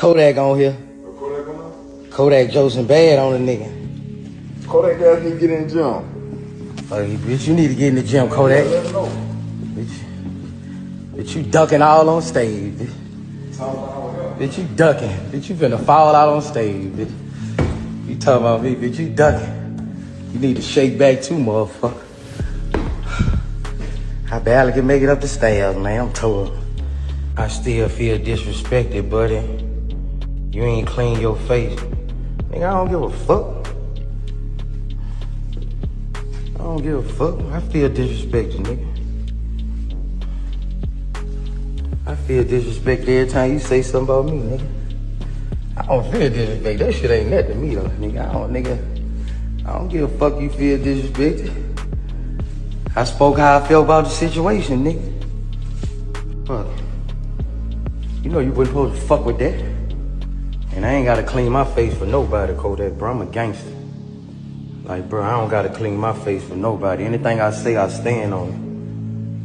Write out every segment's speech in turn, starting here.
Kodak on here. Kodak on there? Kodak Joseph bad on the nigga. Kodak guys need to get in the gym. Bitch, you need to get in the gym, Kodak. Let him know. Bitch, you ducking all on stage, bitch. Bitch, you ducking. Bitch, you finna fall out on stage, bitch. You talking about me, bitch, you ducking. You need to shake back too, motherfucker. I barely can make it up the stairs, man. I'm tore. I still feel disrespected, buddy. You ain't clean your face. Nigga, I don't give a fuck. I don't give a fuck. I feel disrespected, nigga. I feel disrespected every time you say something about me, nigga. I don't feel disrespected. That shit ain't nothing to me, though, nigga. I don't give a fuck you feel disrespected. I spoke how I felt about the situation, nigga. Fuck. You know you wasn't supposed to fuck with that. And I ain't gotta clean my face for nobody, Kodak, bro. I'm a gangster. Like, bro, I don't gotta clean my face for nobody. Anything I say, I stand on it.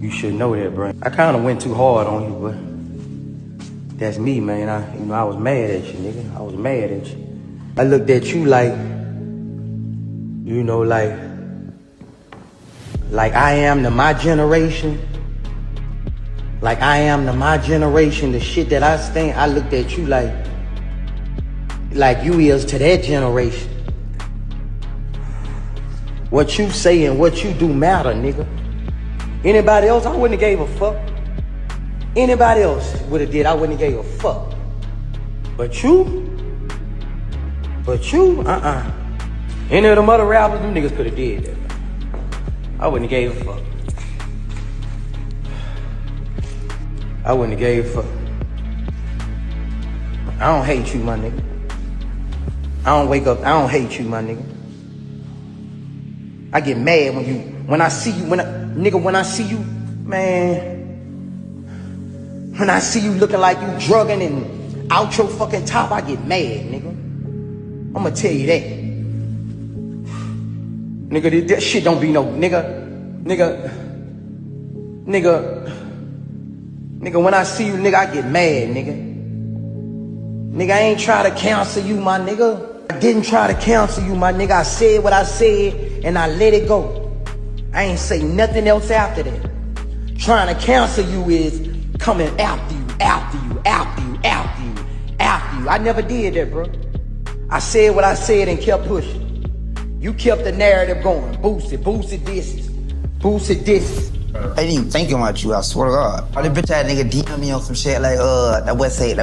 You should know that, bro. I kinda went too hard on you, but that's me, man. I was mad at you, nigga. I was mad at you. I looked at you like, you know, like I am to my generation. Like I am to my generation, the shit that I stand, I looked at you like you is to that generation. What you say and what you do matter, nigga. Anybody else, I wouldn't have gave a fuck. Anybody else would have did, I wouldn't have gave a fuck. But you, Any of them other rappers, them niggas could have did that. I wouldn't have gave a fuck. I wouldn't have gave a fuck. I don't hate you, my nigga. I don't wake up, I don't hate you, my nigga. I get mad when I see you, when I see you, man. When I see you looking like you drugging and out your fucking top, I get mad, nigga. I'ma tell you that. Nigga, that shit don't be no, nigga, when I see you, nigga, I get mad, nigga. Nigga, I ain't try to cancel you, my nigga. I didn't try to cancel you, my nigga. I said what I said, and I let it go. I ain't say nothing else after that. Trying to cancel you is coming after you. I never did that, bro. I said what I said and kept pushing. You kept the narrative going. Boosie disses. I ain't even thinking about you, I swear to God. All the bitch ass nigga DM me on some shit like, that would say,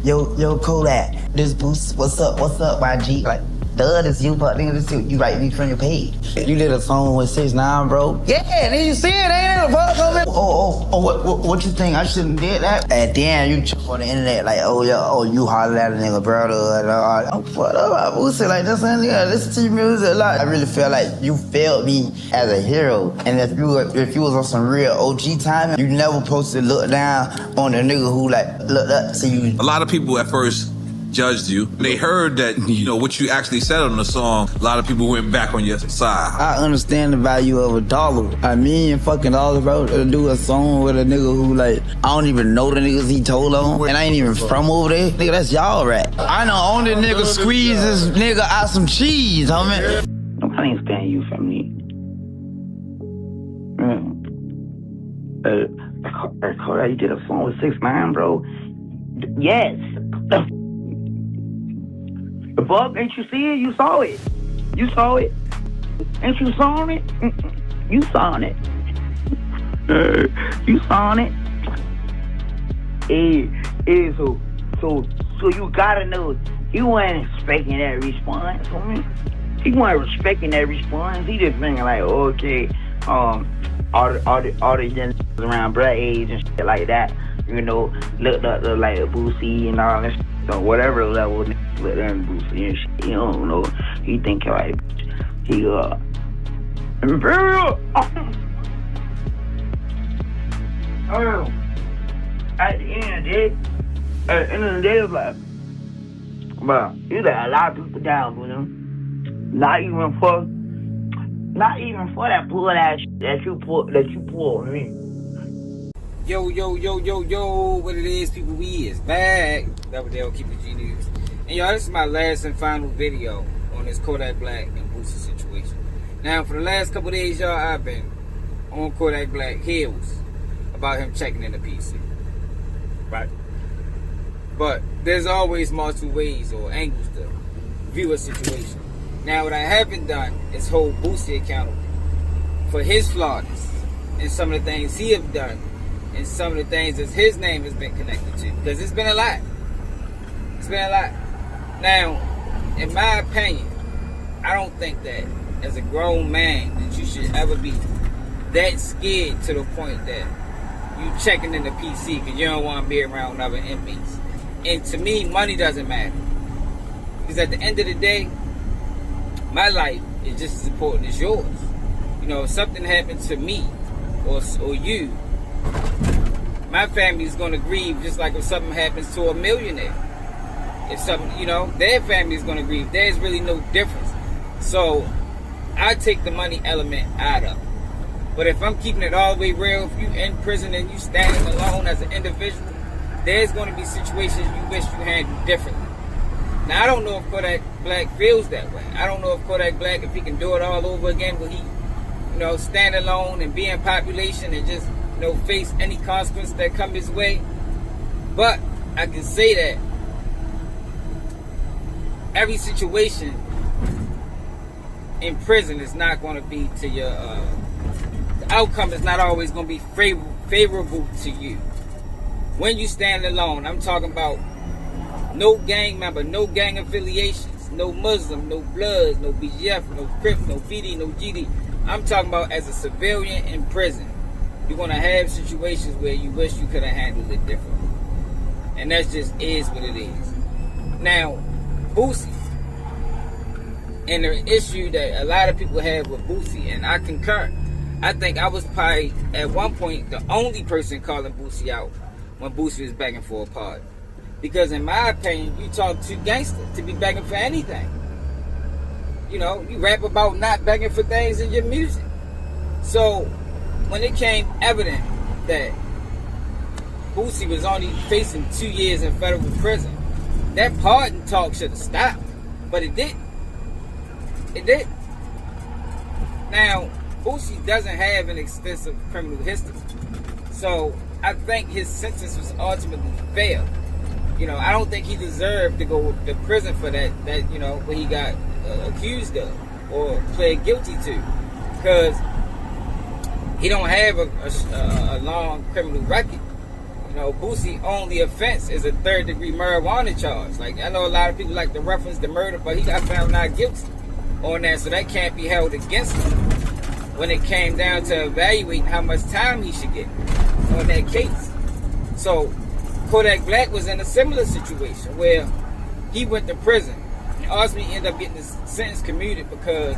yo, Kodak, this Boosie, what's up, my G? Like, duh, this you, but nigga, this you write me from your page. You did a song with 6ix9ine, bro. Yeah, then you see it, ain't it? What you think? I shouldn't did that? And then you jump on the internet like, you hollered at a nigga, brother. I'm fucked up, Boosie, like, this nigga, listen to your music a lot. I really feel like you failed me as a hero. And if you was on some real OG time, you never supposed to look down on the nigga who like looked up to you. A lot of people at first judged you. They heard that, what you actually said on the song. A lot of people went back on your side. I understand the value of $1. $1 million fucking dollars, bro, to do a song with a nigga who like, I don't even know the niggas he told on, and I ain't even from over there. Nigga, that's y'all rap. I know only nigga squeeze this nigga out some cheese, homie. Nobody ain't stand you from me. Kodak, you did a song with 6ix9ine, bro. Yes. The fuck, ain't you see it? You saw it. You saw it. Ain't you saw it? You saw it. You saw it. So you gotta know, you weren't expecting that response from me. He wasn't respecting that response. He just thinking like, okay, all the young around bro age and shit like that, looked up to like Boosie and all that shit. So whatever level looked at Boosie and shit, you don't know. He think like he imperial. At the end of the day, it's like, bro, you let a lot of people down, you know. Not even for that bull ass shit that you pulled on me. Yo, what it is, people, we is back. Double Dale, keep it G News. And y'all, this is my last and final video on this Kodak Black and Boosie situation. Now, for the last couple days, y'all, I've been on Kodak Black heels about him checking in the PC. Right? But there's always multiple ways or angles to view a situation. Now, what I haven't done is hold Boosie accountable for his flaws and some of the things he have done and some of the things that his name has been connected to. Because it's been a lot. It's been a lot. Now, in my opinion, I don't think that as a grown man that you should ever be that scared to the point that you checking in the PC because you don't want to be around other inmates. And to me, money doesn't matter. Because at the end of the day, my life is just as important as yours. You know, if something happens to me or you, my family is going to grieve just like if something happens to a millionaire. If something, you know, their family is going to grieve. There's really no difference. So I take the money element out of it. But if I'm keeping it all the way real, if you in prison and you standing alone as an individual, there's going to be situations you wish you handled differently. Now, I don't know if Kodak Black feels that way. I don't know if Kodak Black, if he can do it all over again, will he, you know, stand alone and be in population and just, you know, face any consequence that come his way. But I can say that every situation in prison is not going to be to your, the outcome is not always going to be favorable to you. When you stand alone, I'm talking about no gang member, no gang affiliations, no Muslim, no Bloods, no BGF, no Crip, no BD, no GD. I'm talking about as a civilian in prison. You're going to have situations where you wish you could have handled it differently. And that just is what it is. Now, Boosie, and the issue that a lot of people have with Boosie, and I concur. I think I was probably, at one point, the only person calling Boosie out when Boosie was begging for a pardon. Because in my opinion, you talk too gangster to be begging for anything. You know, you rap about not begging for things in your music. So, when it came evident that Boosie was only facing 2 years in federal prison, that pardon talk should have stopped. But it didn't. It did. Now, Boosie doesn't have an extensive criminal history. So, I think his sentence was ultimately fair. You know, I don't think he deserved to go to prison for that you know, what he got accused of or pled guilty to. Because he don't have a long criminal record. You know, Boosie only offense is a third-degree marijuana charge. Like, I know a lot of people like to reference the murder, but he got found not guilty on that, so that can't be held against him when it came down to evaluating how much time he should get on that case. So Kodak Black was in a similar situation where he went to prison and ultimately ended up getting his sentence commuted because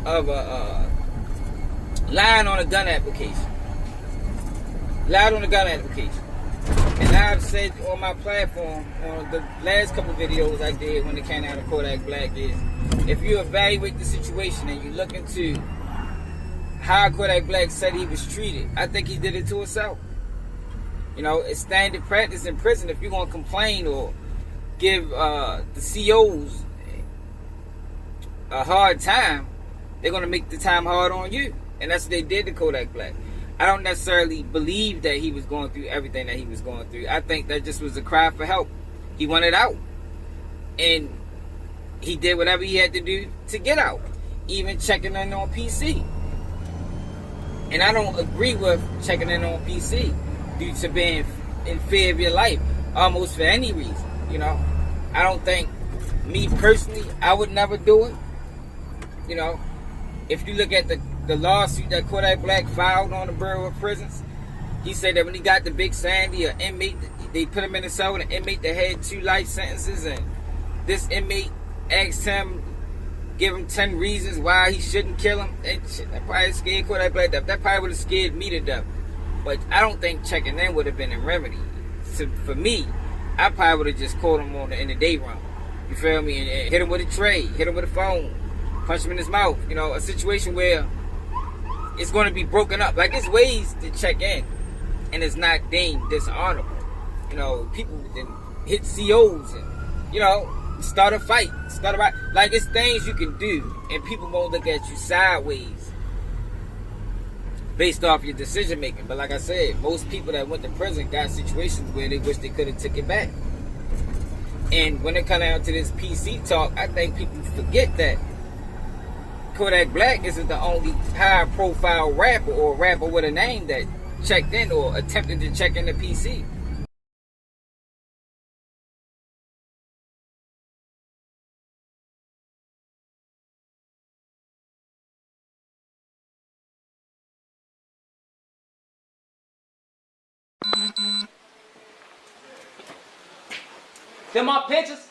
of a lying on a gun application. Lied on a gun application. And I've said on my platform, on the last couple videos I did when it came out of Kodak Black, is if you evaluate the situation and you look into how Kodak Black said he was treated, I think he did it to himself. You know, it's standard practice in prison. If you're going to complain or give the COs a hard time, they're going to make the time hard on you. And that's what they did to Kodak Black. I don't necessarily believe that he was going through everything that he was going through. I think that just was a cry for help. He wanted out. And he did whatever he had to do to get out. Even checking in on PC. And I don't agree with checking in on PC due to being in fear of your life, almost for any reason. You know, I don't think, me personally, I would never do it. You know, if you look at the lawsuit that Kodak Black filed on the Bureau of Prisons, he said that when he got the Big Sandy, an inmate, they put him in a cell with an inmate that had 2 life sentences, and this inmate asked him, give him 10 reasons why he shouldn't kill him. And shit, that probably scared Kodak Black death. That probably would have scared me to death. But I don't think checking in would have been a remedy. So for me, I probably would have just called him in the day room. You feel me? And hit him with a tray, hit him with a phone, punch him in his mouth. You know, a situation where it's going to be broken up. Like, there's ways to check in. and it's not deemed dishonorable. You know, people then hit COs and, you know, start a fight, start a riot. Like, it's things you can do, and people won't look at you sideways based off your decision making. But like I said, most people that went to prison got situations where they wish they could have took it back. And when it comes down to this PC talk, I think people forget that Kodak Black isn't the only high profile rapper or rapper with a name that checked in or attempted to check in the PC. Them my pictures.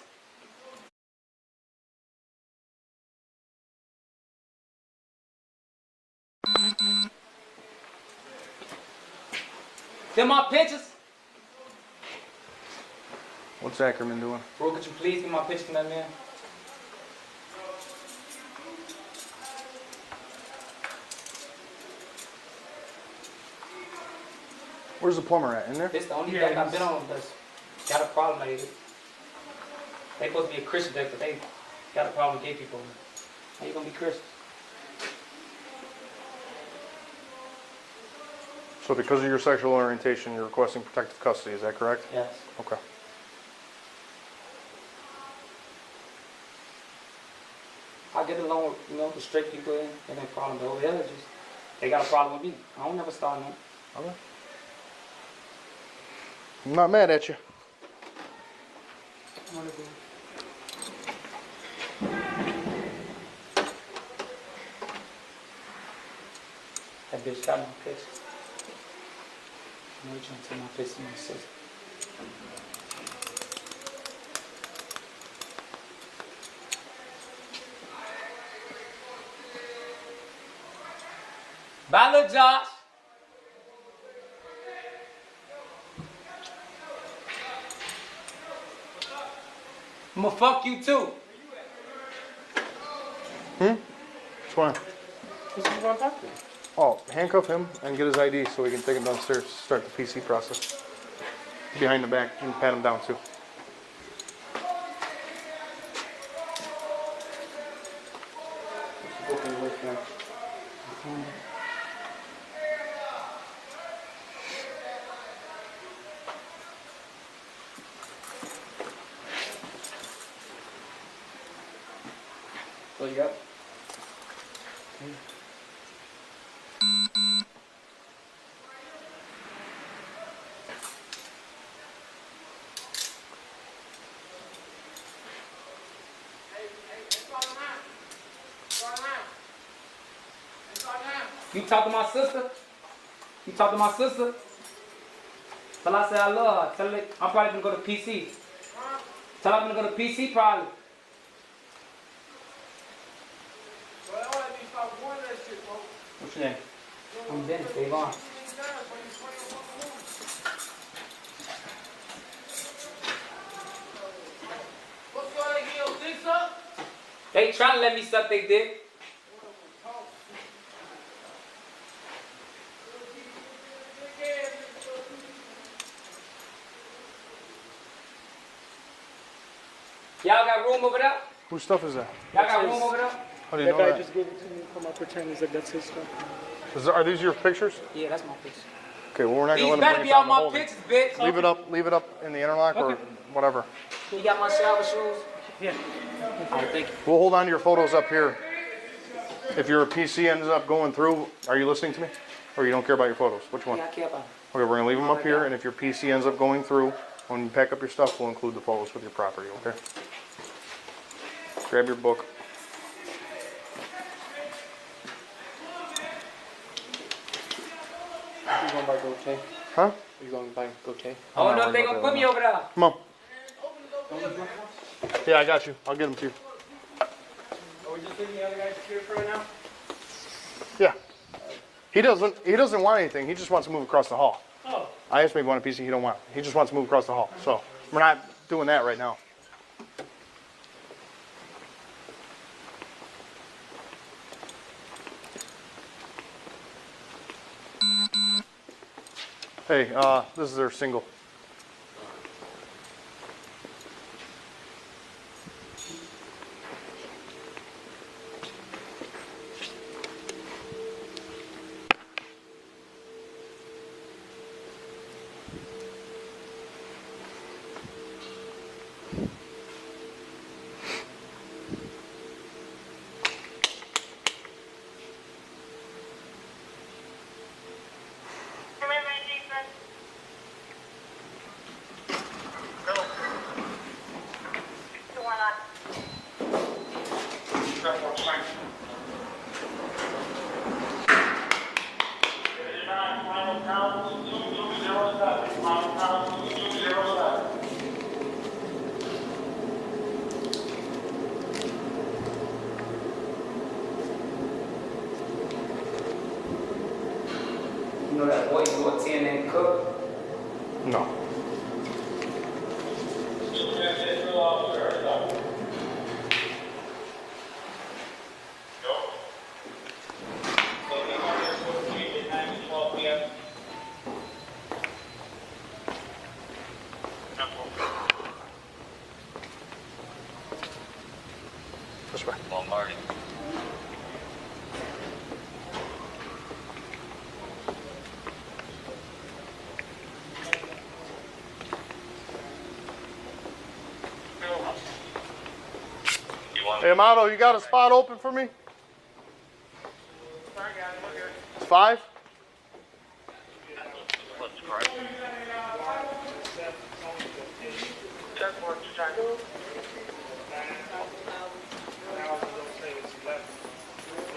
Them my pictures. What's Ackerman doing? Bro, could you please get my picture from that man? Where's the plumber at? In there? This the only deck I've been on that's got a problem with it. They supposed to be a Christian deck, but they got a problem with gay people. How you gonna be Christian? So because of your sexual orientation, you're requesting protective custody, is that correct? Yes. Okay. I get along with, you know, the straight people and no problem. But over there, just, they got a problem with me. I don't never start no. Okay. I'm not mad at you. That bitch got my picture. I'm trying to take my picture to my sister. Bye, little Josh. I'ma fuck you too. What's going on? This is what I'm talking about. Oh, handcuff him and get his ID so we can take him downstairs to start the PC process. Behind the back and pat him down too. What you got? You talk to my sister? You talk to my sister? Tell her I say I love her. Tell her I'm probably gonna go to PC. Tell her I'm gonna go to PC probably. What's your name? I'm Dennis, Dave on. They trying to let me suck their dick. Y'all got room over there? Whose stuff is that? Y'all got room over there? How do you know That guy that? just gave it to me from my pretend. He's like, that's his stuff. Are these your pictures? Yeah, that's my picture. Okay, well we're not These gonna let better him be bring it on down my the holding. pictures, bitch. Leave it up in the interlock or whatever. You got my shower shoes? Yeah. Alright, thank you. We'll hold on to your photos up here. If your PC ends up going through, are you listening to me? Or you don't care about your photos? Which one? Yeah, I care about it. Okay, we're gonna leave them up here, and if your PC ends up going through, when you pack up your stuff, we'll include the photos with your property, okay? Grab your book. Are you going by Goche? Huh? Are you going by Goche? I don't know if they gonna put me over there. Come on. Yeah, I got you. I'll get them to you. Are we just leaving the other guys here for right now? Yeah. He doesn't want anything. He just wants to move across the hall. Oh. I asked him if he wanted a PC. He don't want it. He just wants to move across the hall. So we're not doing that right now. Hey, this is their single. You know that boy you go 10 and cook? No. This way. Hey, Amato, you got a spot open for me? It's 5?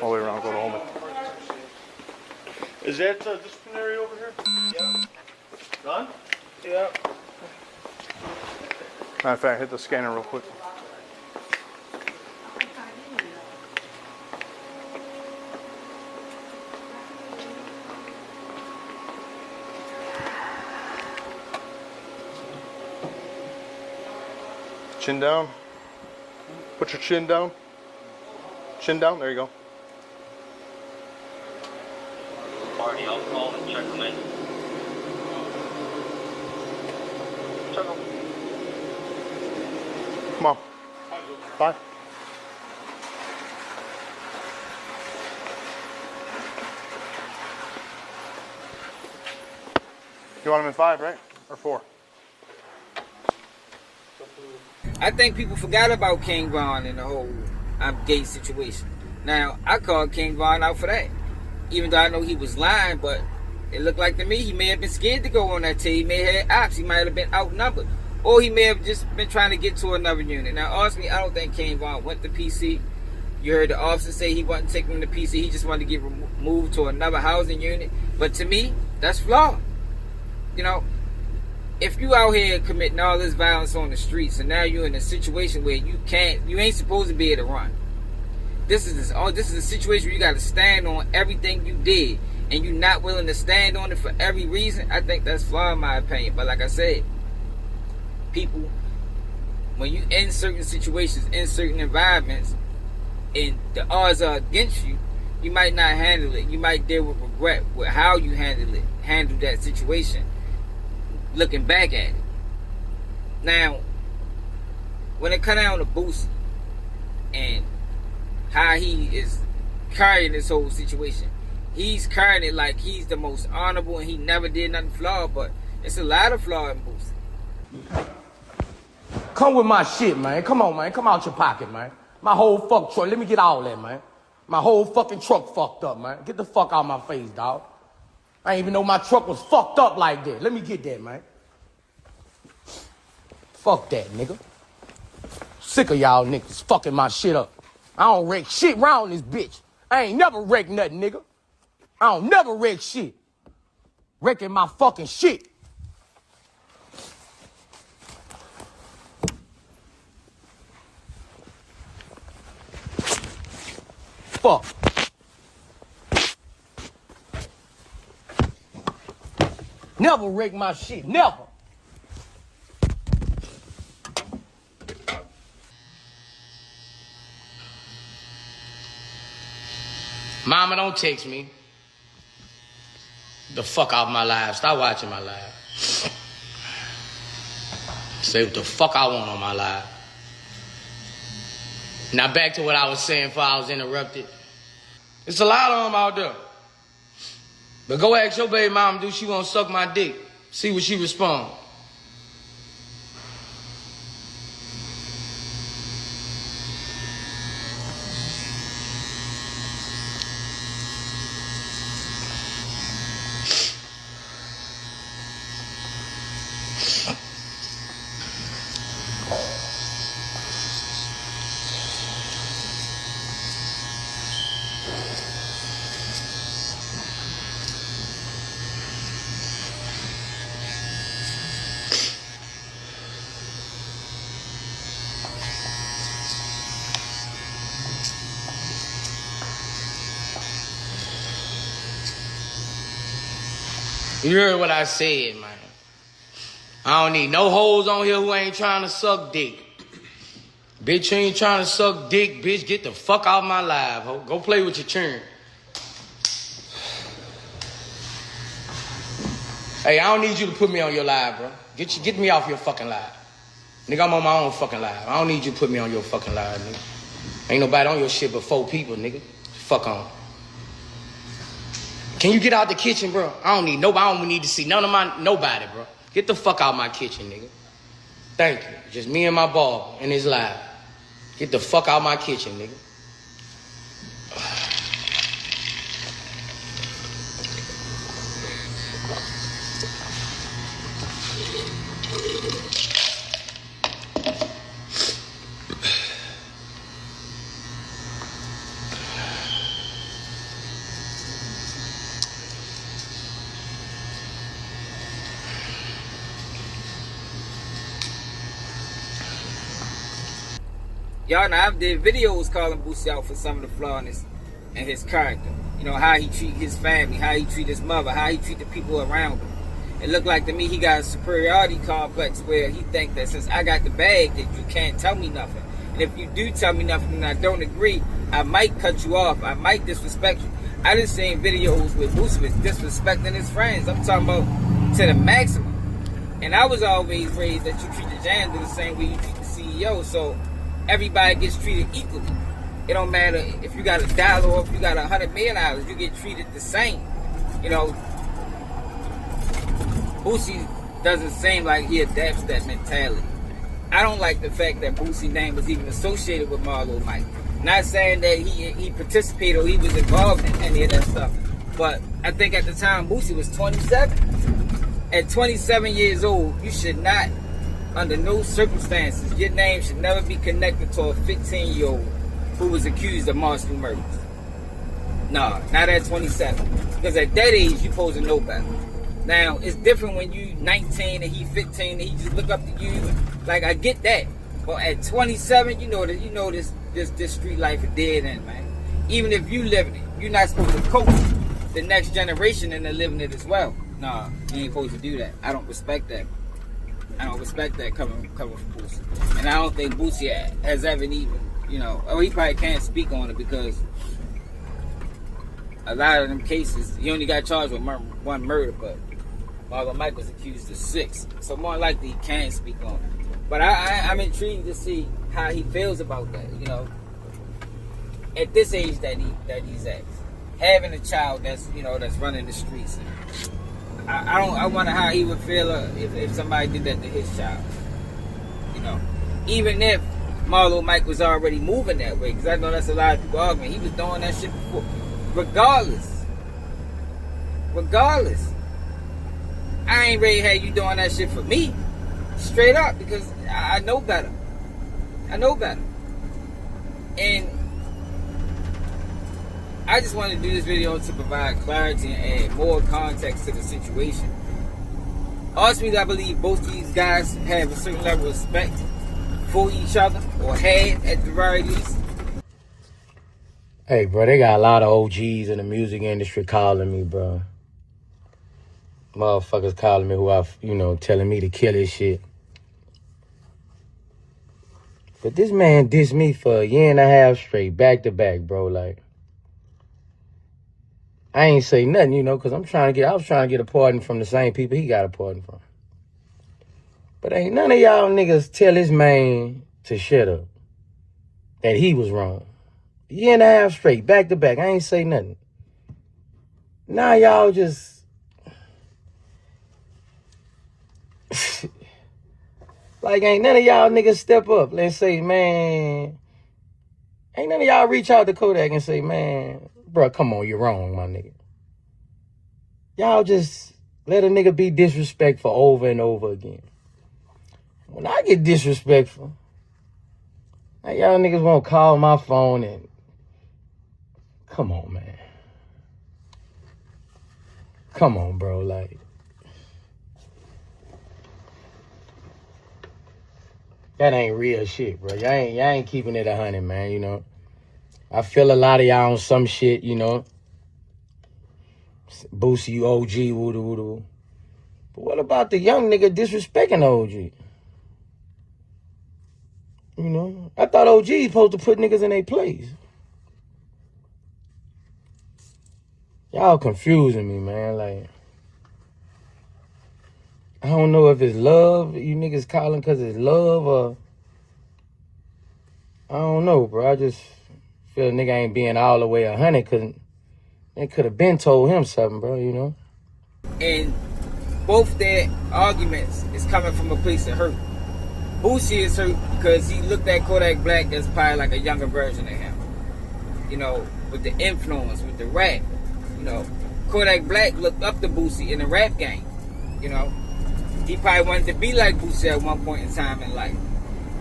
All the way around, go to home. Is that disciplinary over here? Yeah. Done? Yeah. Matter of fact, hit the scanner real quick. Chin down. Put your chin down. Chin down. There you go. Marty, I'll call and check them in. Check them. Come on. Bye. You want him in 5, right? Or 4? I think people forgot about King Von and the whole gate situation. Now, I called King Von out for that. Even though I know he was lying, but it looked like to me he may have been scared to go on that team. He may have had ops. He might have been outnumbered. Or he may have just been trying to get to another unit. Now, honestly, I don't think King Von went to PC. You heard the officer say he wasn't taking him to PC. He just wanted to get moved to another housing unit. But to me, that's flawed. You know, if you out here committing all this violence on the streets and now you're in a situation where you ain't supposed to be able to run. This is a situation where you got to stand on everything you did and you're not willing to stand on it for every reason. I think that's flawed in my opinion. But like I said, people, when you in certain situations, in certain environments, and the odds are against you, you might not handle it. You might deal with regret with how you handle that situation, looking back at it. Now, when it comes down to Boosie and how he is carrying this whole situation, he's carrying it like he's the most honorable and he never did nothing flawed, but it's a lot of flaw in Boosie. Come with my shit, man. Come on, man. Come out your pocket, man. My whole fuck truck. Let me get all that, man. My whole fucking truck fucked up, man. Get the fuck out of my face, dog. I didn't even know my truck was fucked up like that. Let me get that, man. Fuck that, nigga. Sick of y'all niggas fucking my shit up. I don't wreck shit round this bitch. I ain't never wrecked nothing, nigga. I don't never wreck shit. Wrecking my fucking shit. Fuck. Never wreck my shit. Never. Mama, don't text me. The fuck off my live. Stop watching my live. Say what the fuck I want on my live. Now back to what I was saying before I was interrupted. It's a lot of them out there. But go ask your baby mom, do she want to suck my dick? See what she respond. You heard what I said, man. I don't need no hoes on here who ain't trying to suck dick. Bitch, you ain't trying to suck dick, bitch. Get the fuck out of my live, ho. Go play with your churn. Hey, I don't need you to put me on your live, bro. Get me off your fucking live. Nigga, I'm on my own fucking live. I don't need you to put me on your fucking live, nigga. Ain't nobody on your shit but 4 people, nigga. Fuck on. Can you get out the kitchen, bro? I don't need to see nobody, bro. Get the fuck out my kitchen, nigga. Thank you. Just me and my ball in his live. Get the fuck out my kitchen, nigga. Y'all know I've did videos calling Boosie out for some of the flaws in his character. You know, how he treat his family, how he treat his mother, how he treat the people around him. It looked like to me he got a superiority complex where he think that since I got the bag that you can't tell me nothing. And if you do tell me nothing and I don't agree, I might cut you off. I might disrespect you. I just seen videos where Boosie was disrespecting his friends. I'm talking about to the maximum. And I was always raised that you treat the janitor the same way you treat the CEO. So everybody gets treated equally. It don't matter if you got $1 or if you got $100 million, you get treated the same. You know, Boosie doesn't seem like he adapts that mentality. I don't like the fact that Boosie's name was even associated with Marlo Mike. Not saying that he participated or he was involved in any of that stuff, but I think at the time Boosie was 27. At 27 years old, you should not, under no circumstances, your name should never be connected to a 15-year-old who was accused of multiple murders. Nah, not at 27. Because at that age, you're supposed to know better. Now, it's different when you 19 and he 15 and he just look up to you. Like, I get that. But at 27, you know this street life is dead end, man. Even if you live in it, you're not supposed to coach the next generation into living it as well. Nah, you ain't supposed to do that. I don't respect that. I don't respect that coming from Boosie. And I don't think Boosie has ever even, you know, or he probably can't speak on it because a lot of them cases, he only got charged with one murder, but Marlo Mike was accused of 6. So more likely he can speak on it. But I'm intrigued to see how he feels about that, you know, at this age that he's at. Having a child that's running the streets. I wonder how he would feel if somebody did that to his child. You know, even if Marlo Mike was already moving that way, because I know that's a lot of people arguing. He was doing that shit before. Regardless, I ain't ready to have you doing that shit for me. Straight up, because I know better. And I just wanted to do this video to provide clarity and add more context to the situation. Ultimately, I believe both these guys have a certain level of respect for each other, or had at the very least. Hey, bro, they got a lot of OGs in the music industry calling me, bro. Motherfuckers calling me telling me to kill this shit. But this man dissed me for a year and a half straight, back to back, bro. Like, I ain't say nothing, you know, because I was trying to get a pardon from the same people he got a pardon from. But ain't none of y'all niggas tell this man to shut up. That he was wrong. Year and a half straight, back to back. I ain't say nothing. Now y'all just... like, ain't none of y'all niggas step up and say, man... Ain't none of y'all reach out to Kodak and say, man, bro, come on, you're wrong, my nigga. Y'all just let a nigga be disrespectful over and over again. When I get disrespectful, now y'all niggas won't call my phone and... Come on, man. Come on, bro, like... That ain't real shit, bro. Y'all ain't keeping it 100, man, you know. I feel a lot of y'all on some shit, you know. Boosie, you OG, woo-doo. But what about the young nigga disrespecting OG? You know? I thought OG supposed to put niggas in their place. Y'all confusing me, man, like... I don't know if it's love, you niggas calling because it's love, or... I don't know, bro. I just feel a nigga ain't being all the way 100 because they could have been told him something, bro, you know? And both their arguments is coming from a place of hurt. Boosie is hurt because he looked at Kodak Black as probably like a younger version of him. You know, with the influence, with the rap. You know, Kodak Black looked up to Boosie in the rap game, you know? He probably wanted to be like Boosie at one point in time in life.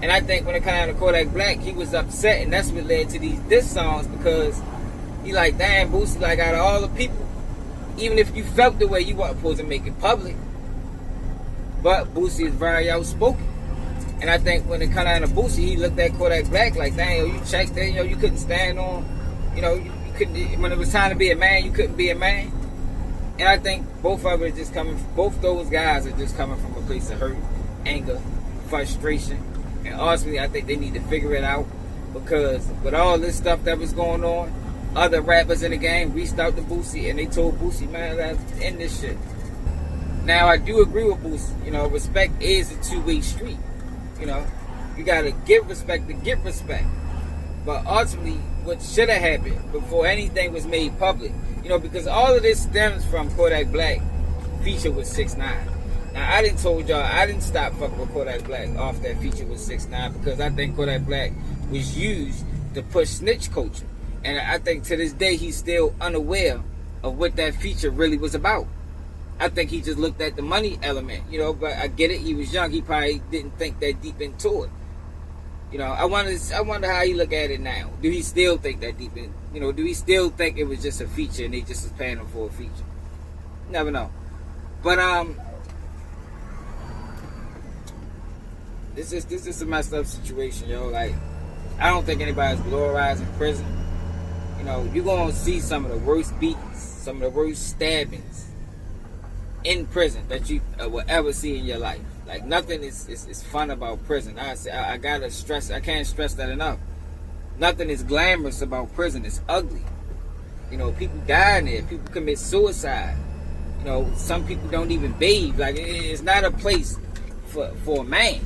And I think when it came down to Kodak Black, he was upset, and that's what led to these diss songs, because he like, damn, Boosie, like, out of all the people, even if you felt the way, you weren't supposed to make it public. But Boosie is very outspoken. And I think when it came down to Boosie, he looked at Kodak Black like, damn, yo, you checked that, you couldn't stand on, you couldn't, when it was time to be a man, you couldn't be a man. And I think both of it is just coming, both those guys are just coming from a place of hurt, anger, frustration. And ultimately, I think they need to figure it out, because with all this stuff that was going on, other rappers in the game reached out to Boosie and they told Boosie, man, let's end this shit. Now, I do agree with Boosie. You know, respect is a two-way street. You know, you gotta give respect to get respect. But ultimately, what should have happened before anything was made public, you know, because all of this stems from Kodak Black feature with 6ix9ine. Now, I didn't told y'all, I didn't stop fucking with Kodak Black off that feature with 6ix9ine, because I think Kodak Black was used to push snitch culture. And I think to this day, he's still unaware of what that feature really was about. I think he just looked at the money element, you know, but I get it. He was young. He probably didn't think that deep into it. You know, I wonder how he look at it now. Do he still think that deep in, you know, do he still think it was just a feature and they just was paying him for a feature? Never know. But, this is a messed up situation, yo. Like, I don't think anybody's glorified prison. You know, you're going to see some of the worst beatings, some of the worst stabbings in prison that you will ever see in your life. Like, nothing is fun about prison. I gotta stress, I can't stress that enough. Nothing is glamorous about prison. It's ugly. You know, people die in there. People commit suicide. You know, some people don't even bathe. Like, it's not a place for a man,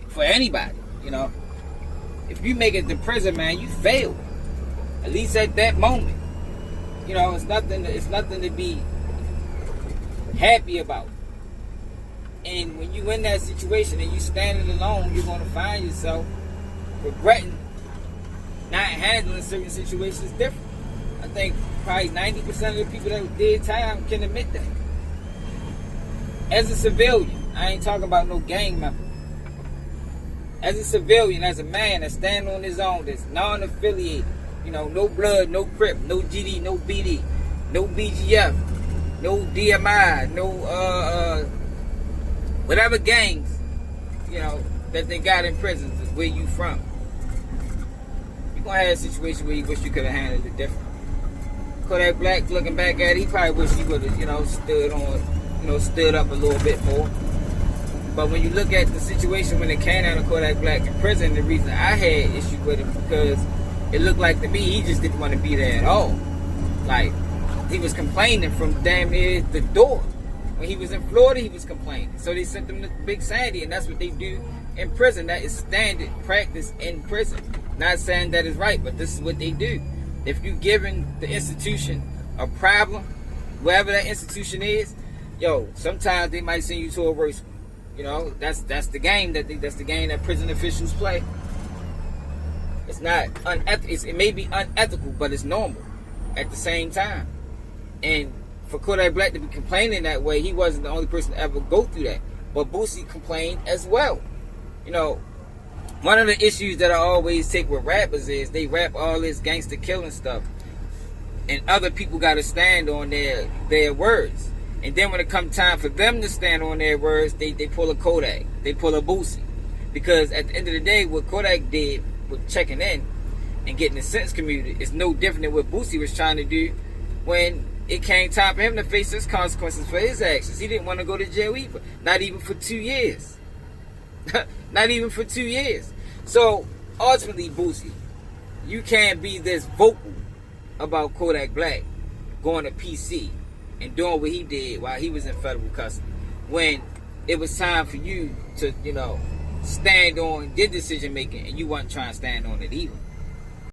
for anybody, you know. If you make it to prison, man, you failed. At least at that moment. You know, it's nothing to be happy about. And when you in that situation and you standing alone, you're going to find yourself regretting not handling certain situations different. I think probably 90% of the people that did time can admit that. As a civilian, I ain't talking about no gang member. As a civilian, as a man that's standing on his own, that's non-affiliated, you know, no blood, no Crip, no GD, no BD, no BGF, no DMI, no whatever gangs, you know, that they got in prisons is where you from. You're gonna have a situation where you wish you could have handled it different. Kodak Black, looking back at it, he probably wish he would have, you know, stood up a little bit more. But when you look at the situation when it came down to Kodak Black in prison, the reason I had issue with him because it looked like to me he just didn't want to be there at all. Like, he was complaining from damn near the door. When he was in Florida, he was complaining. So they sent him to Big Sandy, and that's what they do in prison. That is standard practice in prison. Not saying that is right, but this is what they do. If you giving the institution a problem, wherever that institution is, yo, sometimes they might send you to a worse one. You know, that's the game that prison officials play. It's not unethical. It may be unethical, but it's normal at the same time. And for Kodak Black to be complaining that way, he wasn't the only person to ever go through that. But Boosie complained as well. You know, one of the issues that I always take with rappers is they rap all this gangster killing stuff, and other people got to stand on their words. And then when it comes time for them to stand on their words, they pull a Kodak, they pull a Boosie. Because at the end of the day, what Kodak did with checking in and getting the sentence commuted is no different than what Boosie was trying to do when it came time for him to face his consequences for his actions. He didn't want to go to jail either. Not even for 2 years. Not even for 2 years. So, ultimately, Boosie, you can't be this vocal about Kodak Black going to PC and doing what he did while he was in federal custody, when it was time for you to, you know, stand on your decision making, and you wasn't trying to stand on it either.